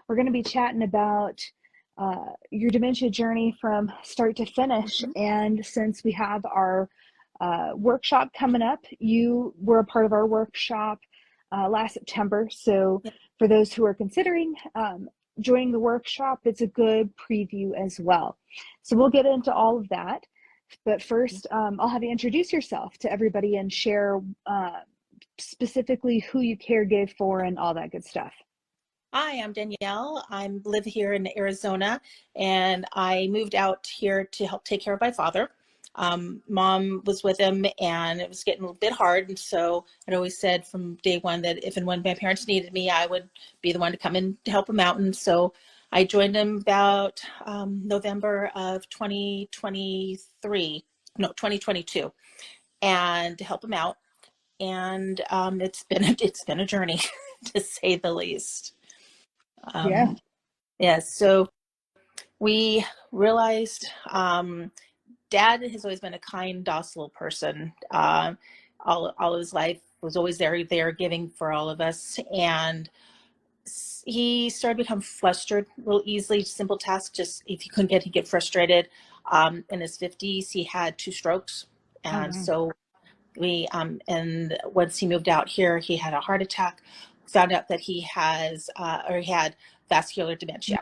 We're going to be chatting about your dementia journey from start to finish. And since we have our workshop coming up, you were a part of our workshop last September. So for those who are considering joining the workshop, it's a good preview as well. So we'll get into all of that. But first, I'll have you introduce yourself to everybody and share specifically who you caregive for and all that good stuff. Hi, I'm Danielle. I live here in Arizona, and I moved out here to help take care of my father. Mom was with him, and it was getting a bit hard. And so I'd always said from day one that if and when my parents needed me, I would be the one to come in to help them out. And so I joined them about November of 2022, and to help them out. And it's been a journey, to say the least. So we realized Dad has always been a kind, docile person. All of his life was always there giving for all of us. And he started to become flustered real easily. Simple tasks, just if he couldn't he'd get frustrated. In his 50s, he had 2 strokes. And so we, and once he moved out here, he had a heart attack. Found out that he had vascular dementia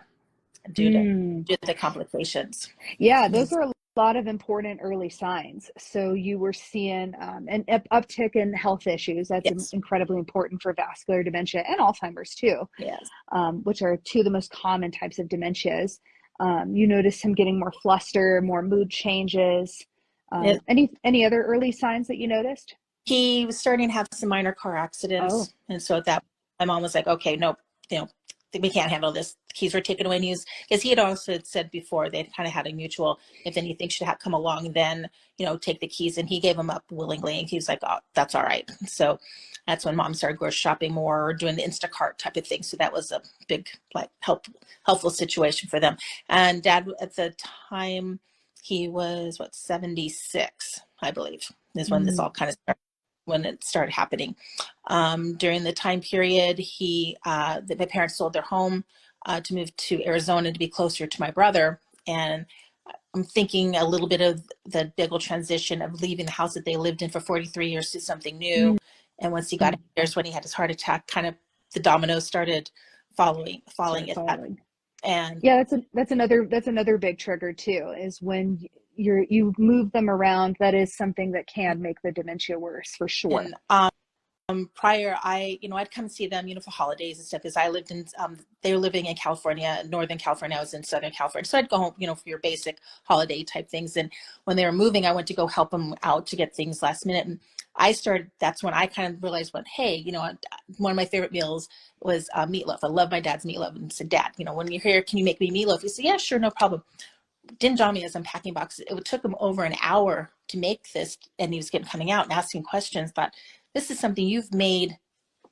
due to the complications. Yeah, those are a lot of important early signs. So you were seeing an uptick in health issues. That's incredibly important for vascular dementia and Alzheimer's too, which are 2 of the most common types of dementias. You noticed him getting more flustered, more mood changes. Any other early signs that you noticed? He was starting to have some minor car accidents. And so at that, my mom was like, okay, nope, we can't handle this. The keys were taken away. And because he had also said before, they kind of had a mutual, if anything should have come along, then, take the keys. And he gave them up willingly. And he was like, oh, that's all right. So that's when Mom started grocery shopping more, or doing the Instacart type of thing. So that was a big, helpful situation for them. And Dad, at the time, he was 76, I believe, is when this all kind of started. When it started happening. During the time period, my parents sold their home to move to Arizona to be closer to my brother. And I'm thinking a little bit of the big old transition of leaving the house that they lived in for 43 years to something new. And once he got here's when he had his heart attack, kind of the dominoes started falling. And that's another big trigger too, is when you move them around. That is something that can make the dementia worse, for sure. And prior, I'd come see them, for holidays and stuff, because I lived in, they were living in California, Northern California. I was in Southern California. So I'd go home, for your basic holiday type things. And when they were moving, I went to go help them out to get things last minute. And that's when I kind of realized hey, one of my favorite meals was meatloaf. I love my dad's meatloaf. And said, Dad, when you're here, can you make me meatloaf? He said, yeah, sure, no problem. Didn't dawn me as I'm packing boxes. It took him over an hour to make this, and he was coming out and asking questions. But this is something you've made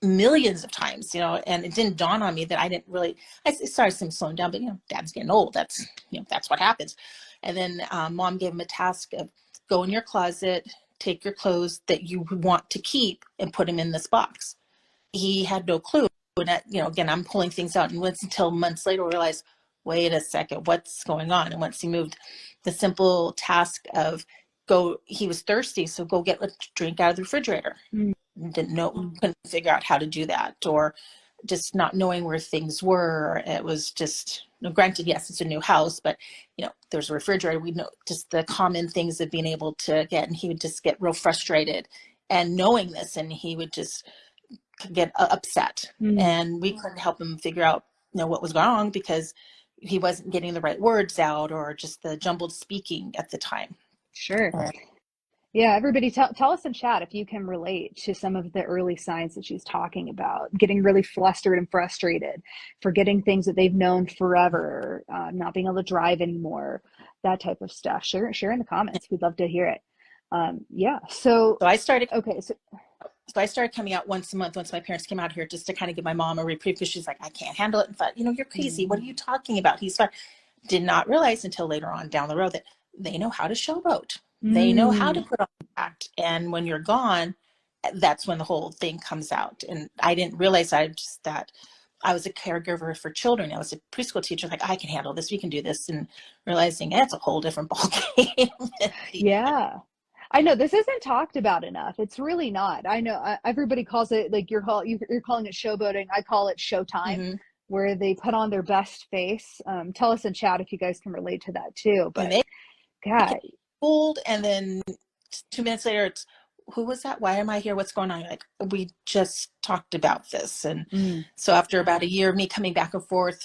millions of times, and it didn't dawn on me that I didn't really. I started slowing down, but Dad's getting old. That's that's what happens. And then Mom gave him a task of go in your closet, take your clothes that you want to keep, and put them in this box. He had no clue. And again, I'm pulling things out, and it wasn't until months later I realized, wait a second, what's going on? And once he moved, the simple task of he was thirsty, so go get a drink out of the refrigerator. Didn't know, couldn't figure out how to do that, or just not knowing where things were. It was just, granted, yes, it's a new house, but there's a refrigerator. We know just the common things of being able to get, and he would just get real frustrated and knowing this, and he would just get upset, and we couldn't help him figure out what was going on, because he wasn't getting the right words out, or just the jumbled speaking at the time. Sure. Yeah, everybody tell us in chat if you can relate to some of the early signs that she's talking about. Getting really flustered and frustrated, forgetting things that they've known forever, not being able to drive anymore, that type of stuff. Share in the comments. We'd love to hear it. So I started I started coming out once a month once my parents came out here, just to kind of give my mom a reprieve, because she's like, I can't handle it. And thought, you're crazy. What are you talking about? He's fine. Did not realize until later on down the road that they know how to showboat. They know how to put on an act. And when you're gone, that's when the whole thing comes out. And I didn't realize that I was a caregiver for children. I was a preschool teacher. Like, I can handle this. We can do this. And realizing it's a whole different ballgame. Yeah. I know this isn't talked about enough. It's really not. I know everybody calls it like you're calling it showboating. I call it showtime, Mm-hmm. where they put on their best face. Tell us in chat if you guys can relate to that too. And But they get God, fooled, and then 2 minutes later, it's, who was that? Why am I here? What's going on? You're like, we just talked about this. And mm, so after about a year of me coming back and forth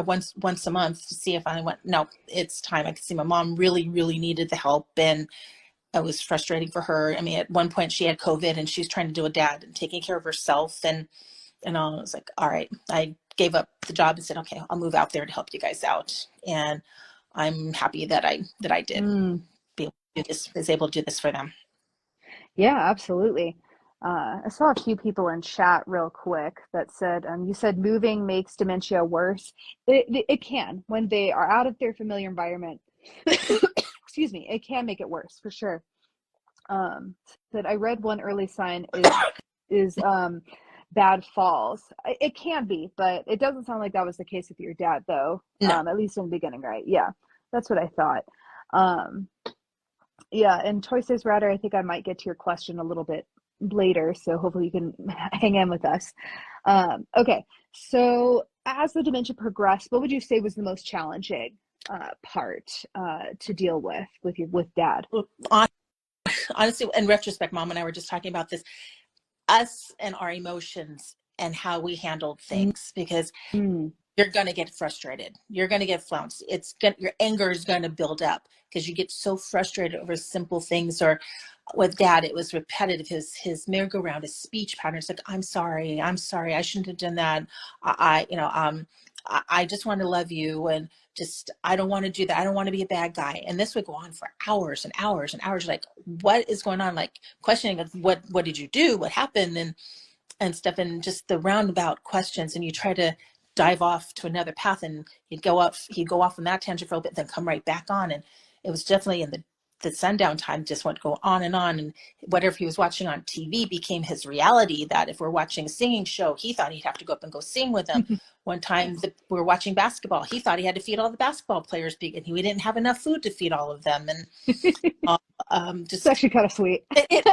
once a month to see if I went, no, it's time. I could see my mom really, really needed the help. And it was frustrating for her. I mean, at one point she had COVID and she's trying to do a dad and taking care of herself. And I was like, all right, I gave up the job and said, okay, I'll move out there to help you guys out. And I'm happy that I did mm. be able to do this, was able to do this for them. Yeah, absolutely. I saw a few people in chat real quick that said, you said moving makes dementia worse. It can when they are out of their familiar environment. Excuse me, it can make it worse for sure. Um, that I read one early sign is bad falls. It can be, but it doesn't sound like that was the case with your dad, though. No. At least in the beginning, right? Yeah, that's what I thought. Um, yeah, and Toy Says Router, I think I might get to your question a little bit later, so hopefully you can hang in with us. Okay, so as the dementia progressed, what would you say was the most challenging part to deal with dad? Honestly, in retrospect, Mom and I were just talking about this, us and our emotions and how we handled things, because Mm, you're going to get frustrated. You're going to get flounced. Your anger is going to build up because you get so frustrated over simple things. Or with dad, it was repetitive. His merry-go-round, his speech patterns, like, I'm sorry, I shouldn't have done that. I just want to love you. And just, I don't want to do that. I don't want to be a bad guy. And this would go on for hours and hours and hours. Like, what is going on? Like, questioning of what did you do? What happened? And stuff, and just the roundabout questions. And you try to dive off to another path, and he'd go off on that tangent for a bit, then come right back on. And it was definitely in the sundown time, just went go on. And whatever he was watching on TV became his reality. That if we're watching a singing show, he thought he'd have to go up and go sing with them. One time we were watching basketball, he thought he had to feed all the basketball players, and we didn't have enough food to feed all of them. And it's just actually kind of sweet. it,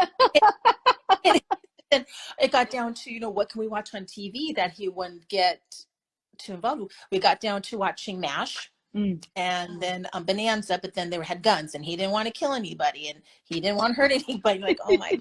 and it got down to, what can we watch on TV that he wouldn't get too involved with. We got down to watching MASH, Mm, and then Bonanza, but then they had guns, and he didn't want to kill anybody, and he didn't want to hurt anybody. Like, oh my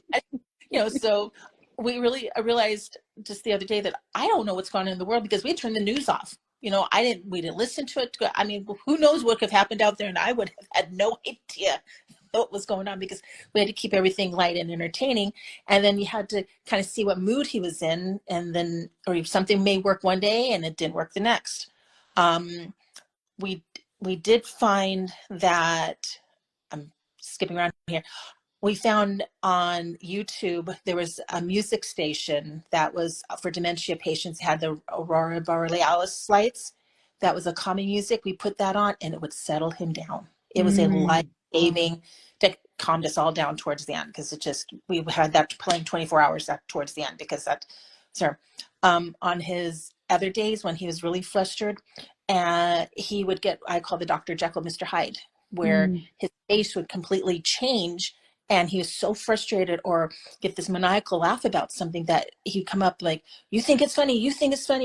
God. So I realized just the other day that I don't know what's going on in the world, because we had turned the news off. We didn't listen to it. I mean, who knows what could have happened out there, and I would have had no idea what was going on, because we had to keep everything light and entertaining. And then you had to kind of see what mood he was in, and then, or if something may work one day and it didn't work the next. We we did find that, I'm skipping around here. We found on YouTube there was a music station that was for dementia patients, had the Aurora Borealis lights. That was a calming music. We put that on, and it would settle him down. It was a mm, life-saving that calmed us all down towards the end, because we had that playing 24 hours towards the end, because that, sir, on his other days when he was really flustered, he would get, I call the Dr. Jekyll, Mr. Hyde, where mm, his face would completely change, and he was so frustrated, or get this maniacal laugh about something, that he'd come up like, you think it's funny,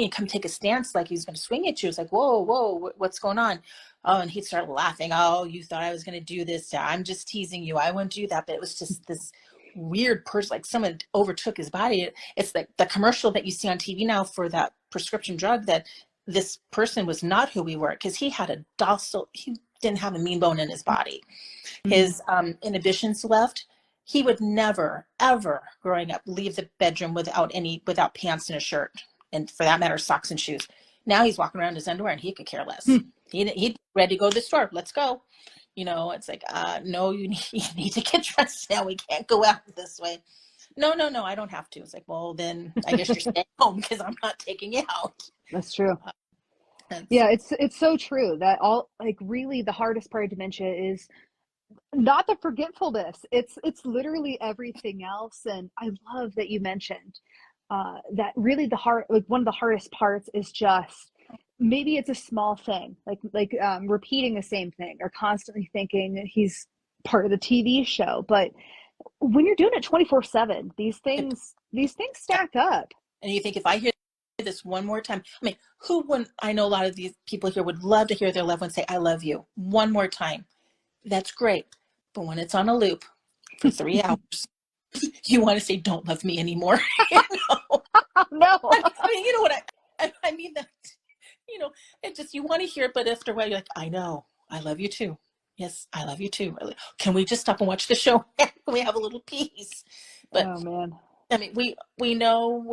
and come take a stance like he was going to swing at you. It's like, whoa, what's going on? Oh, and he'd start laughing. Oh, you thought I was going to do this? I'm just teasing you. I wouldn't do that. But it was just this weird person, like someone overtook his body. It's like the commercial that you see on TV now for that prescription drug, that this person was not who we were, because he had he didn't have a mean bone in his body. mm, His inhibitions left. He would never, ever, growing up, leave the bedroom without pants and a shirt, and for that matter, socks and shoes. Now he's walking around in his underwear, and he could care less. mm. He'd ready to go to the store. Let's go. It's like, no, you need to get dressed now. We can't go out this way. No, I don't have to. It's like, well, then I guess you're staying home, because I'm not taking you out. That's true. That's Yeah, it's so true that all like really the hardest part of dementia is not the forgetfulness. It's literally everything else. And I love that you mentioned that really like one of the hardest parts is just, maybe it's a small thing, like repeating the same thing or constantly thinking that he's part of the TV show. But when you're doing it 24/7, these things stack up. And you think, if I hear this one more time, I mean, who wouldn't? I know a lot of these people here would love to hear their loved ones say, I love you one more time. That's great. But when it's on a loop for 3 hours, you want to say, don't love me anymore. You know? No. I mean, you know what I mean that, you know, it just, you want to hear it, but after a while you're like, I know, I love you too. Yes, I love you too. Can we just stop and watch the show? Can we have a little peace? But Oh man. I mean, we know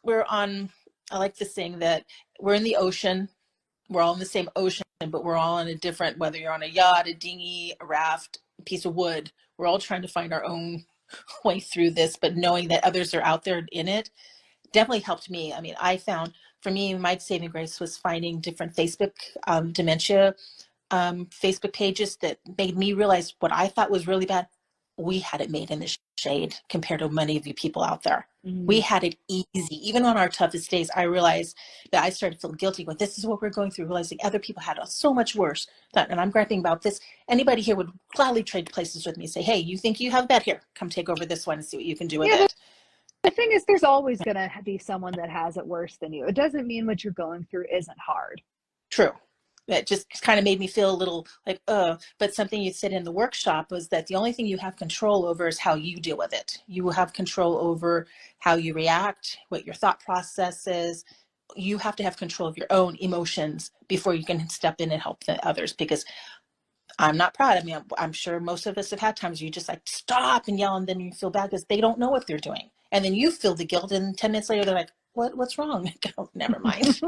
we're on, I like to sing that we're in the ocean. We're all in the same ocean, but we're all in a different, whether you're on a yacht, a dinghy, a raft, a piece of wood, we're all trying to find our own way through this, but knowing that others are out there in it definitely helped me. I mean, I found, for me, my saving grace was finding different Facebook dementia Facebook pages that made me realize what I thought was really bad. We had it made in the shade compared to many of you people out there. We Mm. had it easy. Even on our toughest days, I realized that I started feeling guilty. But this is what we're going through, realizing other people had it so much worse. And I'm griping about this. Anybody here would gladly trade places with me, say, hey, you think you have bad? Here, come take over this one and see what you can do with Yeah, the, it. the thing is, there's always going to be someone that has it worse than you. It doesn't mean what you're going through isn't hard. True. That just kind of made me feel a little like, but something you said in the workshop was that the only thing you have control over is how you deal with it. You have control over how you react, what your thought process is. You have to have control of your own emotions before you can step in and help the others, because I'm not proud. I mean, I'm sure most of us have had times you just like stop and yell, and then you feel bad because they don't know what they're doing. And then you feel the guilt, and 10 minutes later, they're like, what's wrong? Oh, never mind.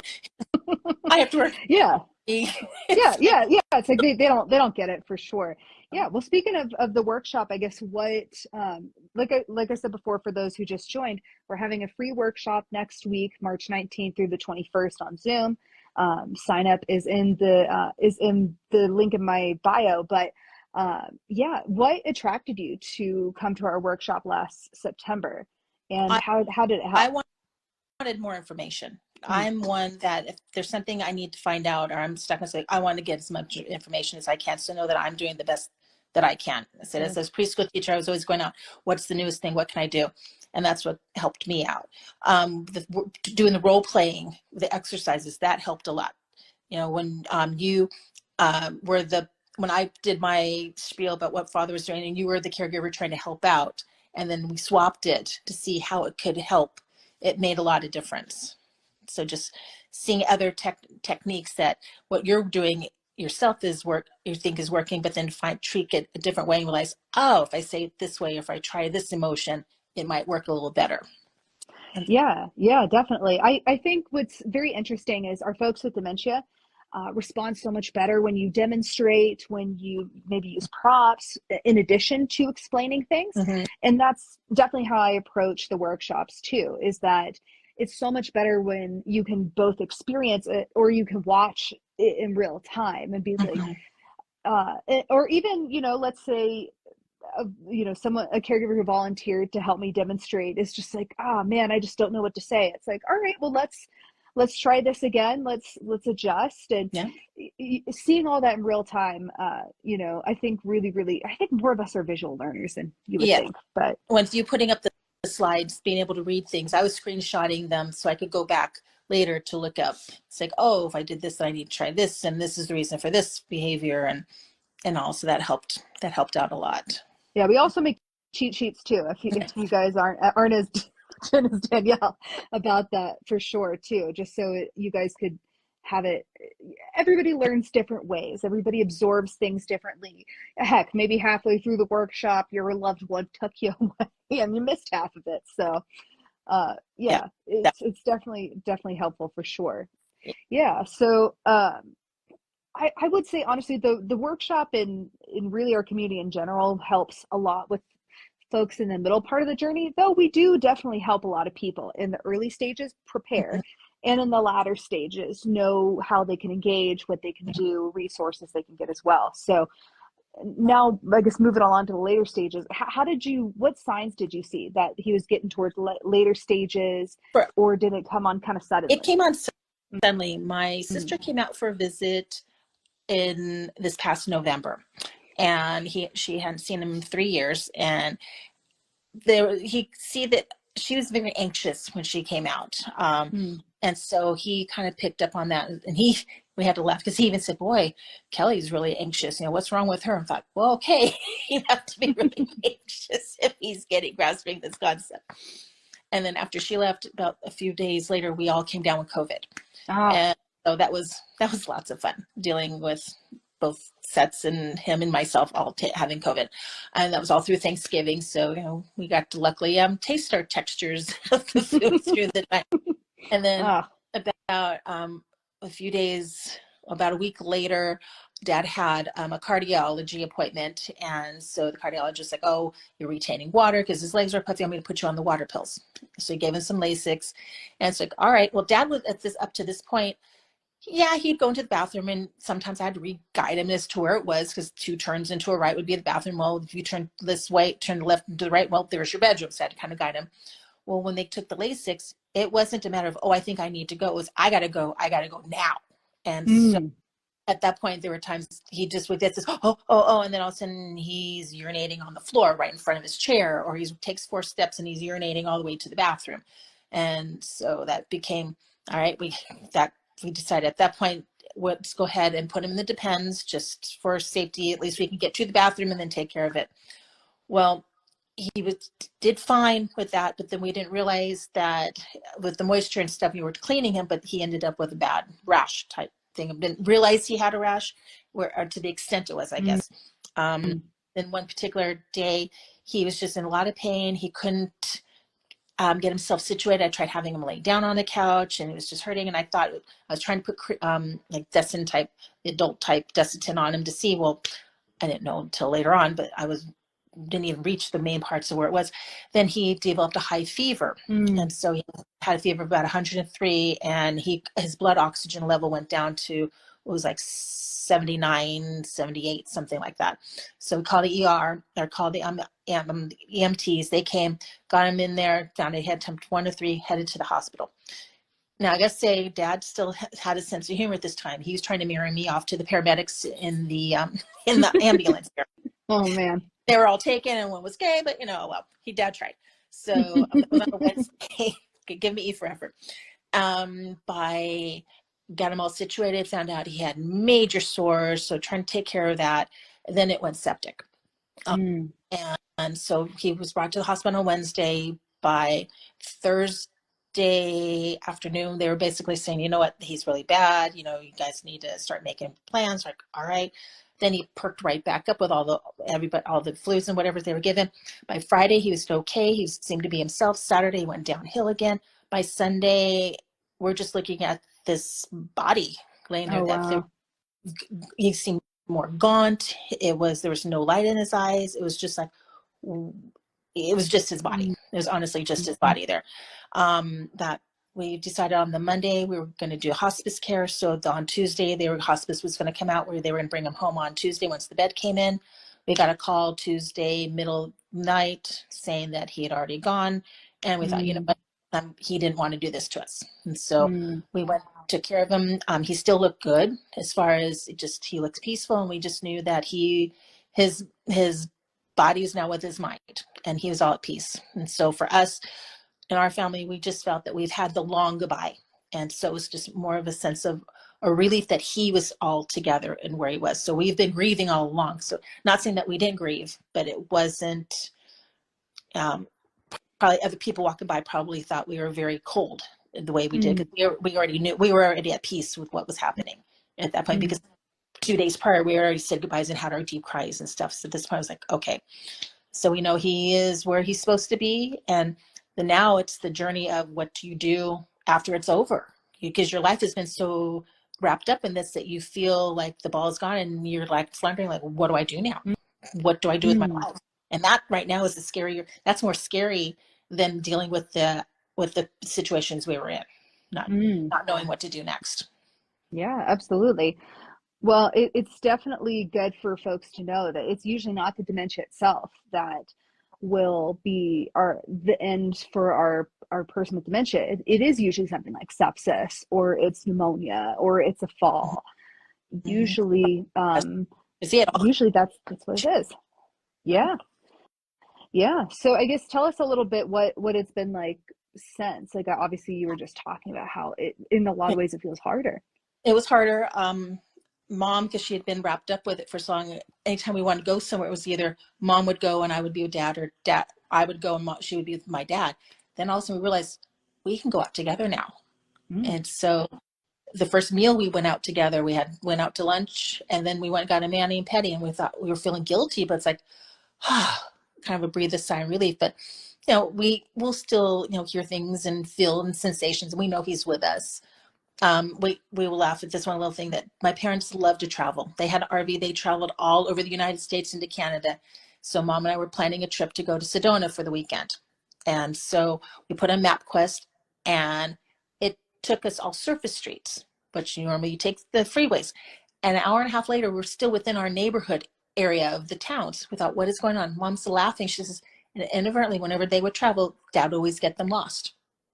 I have to work. Yeah. It's like, Yeah. It's like they don't get it for sure. Yeah. Well, speaking of the workshop, I guess what like I said before, for those who just joined, we're having a free workshop next week, March 19th through the 21st on Zoom. Sign up is in the link in my bio. But yeah, what attracted you to come to our workshop last September, and I, how did it I help? wanted more information. Mm, I'm one that if there's something I need to find out or I'm stuck, I say, I want to get as much information as I can to know that I'm doing the best that I can. I said, as sure. a preschool teacher, I was always going out, what's the newest thing? What can I do? And that's what helped me out. Doing the role playing, the exercises, that helped a lot. You know, when you were when I did my spiel about what father was doing and you were the caregiver trying to help out, and then we swapped it to see how it could help, it made a lot of difference. So just seeing other techniques that what you're doing yourself is you think is working, but then treat it a different way and realize, oh, if I say it this way, if I try this emotion, it might work a little better. And Yeah, definitely. I think what's very interesting is our folks with dementia respond so much better when you demonstrate, when you maybe use props in addition to explaining things. mm-hmm. And that's definitely how I approach the workshops too, is that it's so much better when you can both experience it or you can watch it in real time and be like, Mm-hmm. or even, let's say someone, a caregiver who volunteered to help me demonstrate, is just like, oh man, I just don't know what to say. It's like, all right, well, let's try this again. Let's adjust. And Yeah. seeing all that in real time, I think I think more of us are visual learners than you would Yeah. think. But Once you putting up the slides, being able to read things, I was screenshotting them so I could go back later to look up. It's like, oh, if I did this, then I need to try this, and this is the reason for this behavior, and also that helped out a lot. yeah, we also make cheat sheets too. If you guys aren't as as Danielle about that, for sure too, just so you guys could have it. Everybody learns different ways. Everybody absorbs things differently. Heck, maybe halfway through the workshop, your loved one took you away and you missed half of it. So, Yeah. yeah, That, it's definitely helpful for sure. Yeah. So, I would say honestly, the workshop in really our community in general helps a lot with folks in the middle part of the journey, though we do definitely help a lot of people in the early stages prepare, and in the latter stages know how they can engage, what they can do, resources they can get as well. So now I guess moving on to the later stages, how did you, what signs did you see that he was getting towards later stages, For or did it come on kind of it suddenly? came on suddenly. My Mm, sister came out for a visit in this past November, and she hadn't seen him in 3 years, and he see that she was very anxious when she came out, mm, and so he kind of picked up on that, and we had to laugh because he even said, boy, Kelly's really anxious, what's wrong with her? And thought, well, okay, you have to be really anxious if he's getting grasping this concept. And then after she left, about a few days later, we all came down with COVID. ah, And so that was lots of fun dealing with both sets and him and myself all having COVID, and that was all through Thanksgiving. So we got to luckily taste our textures of the food through the time. And then ah, about a few days, about a week later, Dad had a cardiology appointment, and so the cardiologist like, "Oh, you're retaining water because his legs are puffy. I'm going to put you on the water pills." So he gave him some Lasix, and it's like, "All right." Well, Dad was up to this point, yeah, he'd go into the bathroom, and sometimes I had to re-guide him as to where it was, because 2 turns into a right would be the bathroom. Well, if you turn this way, turn the left to the right, well, there's your bedroom. So I had to kind of guide him. Well, when they took the Lasix, it wasn't a matter of, oh, I think I need to go. It was, I gotta go now. And so mm, at that point, there were times he just would get this, oh, oh, oh, and then all of a sudden he's urinating on the floor right in front of his chair, or he takes 4 steps and he's urinating all the way to the bathroom. And so that became, all right, we decided at that point, let's go ahead and put him in the Depends just for safety. At least we can get to the bathroom and then take care of it. Well, did fine with that, but then we didn't realize that with the moisture and stuff, you were cleaning him, but he ended up with a bad rash type thing. I didn't realize he had a rash, or to the extent it was, I mm, guess. Um, then one particular day, he was just in a lot of pain. He couldn't get himself situated. I tried having him lay down on the couch, and it was just hurting. And I thought I was trying to put like Desin type, adult type Desitin on him to see. Well, I didn't know until later on, but didn't even reach the main parts of where it was. Then he developed a high fever. mm. And so he had a fever of about 103, and his blood oxygen level went down to, it was like 79, 78, something like that. So we called the ER, or called the EMTs. They came, got him in there, found he had temperature 103, headed to the hospital. Now, I gotta say, Dad still had a sense of humor at this time. He was trying to mirror me off to the paramedics in the in the ambulance. Oh man. They were all taken, and one was gay, but well, Dad tried. So that was on a Wednesday. Give me E for effort. By got him all situated, found out he had major sores, so trying to take care of that. Then it went septic. Um, Mm, and so he was brought to the hospital on Wednesday. By Thursday afternoon, they were basically saying, you know what, he's really bad. You guys need to start making plans. Like, all right. Then he perked right back up with all the flus and whatever they were given. By Friday, he was okay. He seemed to be himself. Saturday, he went downhill again. By Sunday, we're just looking at this body laying there oh that wow. he seemed more gaunt. There was no light in his eyes. It was just like, it was just his body. Mm, It was honestly just his body there. That we decided on the Monday we were going to do hospice care. So on Tuesday, hospice was going to come out, where they were going to bring him home on Tuesday once the bed came in. We got a call Tuesday middle night saying that he had already gone, and we thought, you know mm, what, he didn't want to do this to us, and so mm, we went, took care of him. He still looked good, as far as he looks peaceful, and we just knew that his body is now with his mind, and he was all at peace. And so for us in our family, we just felt that we've had the long goodbye, and so it was just more of a sense of a relief that he was all together and where he was. So we've been grieving all along. So not saying that we didn't grieve, but it wasn't, um, probably other people walking by probably thought we were very cold the way we did, mm, because we already knew, we were already at peace with what was happening at that point, mm, because 2 days prior we already said goodbyes and had our deep cries and stuff. So at this point I was like, okay, so we know he is where he's supposed to be. And now it's the journey of, what do you do after it's over? Because your life has been so wrapped up in this that you feel like the ball is gone, and you're like floundering, like, what do I do now? What do I do with my mm, life? And that right now is that's more scary than dealing with the situations we were in, not mm. not knowing what to do next. Yeah, absolutely. Well, it's definitely good for folks to know that it's usually not the dementia itself that will be the end for our person with dementia. It is usually something like sepsis, or it's pneumonia, or it's a fall. Mhm. Usually, I see it all. usually that's what it is. Yeah, yeah. So I guess tell us a little bit what it's been like since. Like obviously you were just talking about how it in a lot of ways it feels harder. It was harder. Mom, because she had been wrapped up with it for so long, anytime we wanted to go somewhere, it was either mom would go and I would be with dad, or dad, I would go and she would be with my dad. Then all of a sudden we realized we can go out together now. Mm, And so the first meal we went out together, went out to lunch, and then we went and got a mani and pedi, and we thought we were feeling guilty, but it's like, kind of a breathe a sigh of relief. But we will still, hear things and feel and sensations, and we know he's with us. We will laugh at this one little thing that my parents love to travel. They had an RV. They traveled all over the United States into Canada. So mom and I were planning a trip to go to Sedona for the weekend. And so we put on MapQuest, and it took us all surface streets, which normally you take the freeways. And an hour and a half later, we're still within our neighborhood area of the towns. We thought, what is going on? Mom's laughing. She says, and inadvertently, whenever they would travel, dad would always get them lost.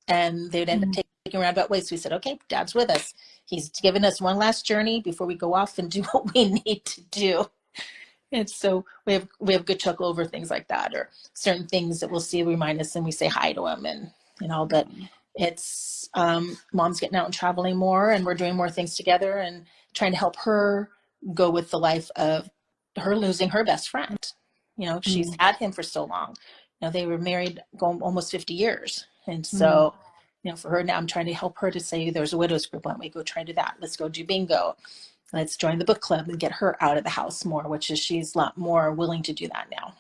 And they'd end up mm, taking roundabout ways. So we said, okay, dad's with us. He's given us one last journey before we go off and do what we need to do. And so we have good chuckle over things like that, or certain things that we'll see remind us, and we say hi to him and all. But mm, it's mom's getting out and traveling more, and we're doing more things together and trying to help her go with the life of her losing her best friend. She's mm, had him for so long. They were married going almost 50 years. And mm. so, for her now, I'm trying to help her to say there's a widows group. Why don't we go try to do that? Let's go do bingo. Let's join the book club and get her out of the house more, which is she's a lot more willing to do that now.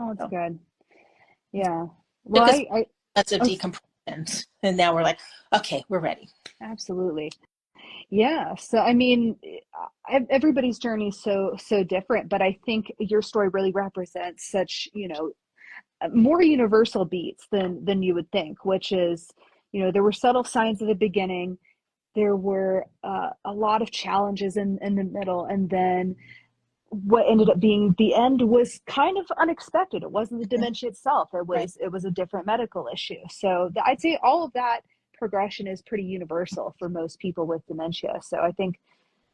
Oh, it's So good. Yeah. Well, took us I lots of oh, decompression. And now we're like, okay, we're ready. absolutely. Yeah. So, I mean, everybody's journey is so different, but I think your story really represents such, more universal beats than you would think, which is, there were subtle signs at the beginning. There were a lot of challenges in the middle, and then what ended up being the end was kind of unexpected. It wasn't the dementia itself. It Right. was it was a different medical issue. So I'd say all of that progression is pretty universal for most people with dementia. So I think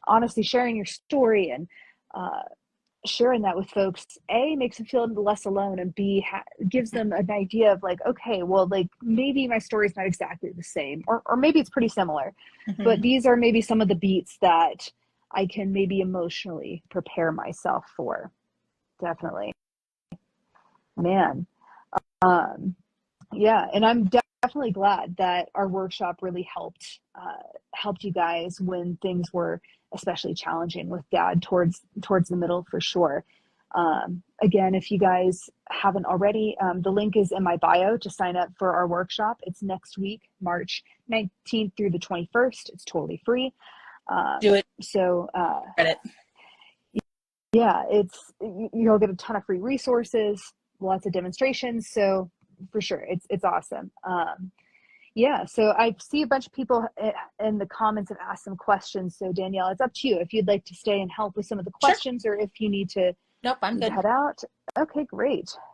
honestly sharing your story and uh, sharing that with folks, A, makes them feel less alone, and B, gives them an idea of like, okay, well, like maybe my story's not exactly the same, or maybe it's pretty similar, but Mm-hmm. these are maybe some of the beats that I can maybe emotionally prepare myself for. Definitely, man. Um, yeah, and I'm definitely glad that our workshop really helped you guys when things were especially challenging with dad towards the middle for sure. Again, if you guys haven't already, the link is in my bio to sign up for our workshop. It's next week, March 19th through the 21st. It's totally free. Do it. So Credit. yeah, you'll get a ton of free resources, lots of demonstrations. So for sure, it's awesome. Yeah, so I see a bunch of people in the comments have asked some questions. So Danielle, it's up to you if you'd like to stay and help with some of the Sure. questions, or if you need to Nope, I'm good. head out. Okay, great.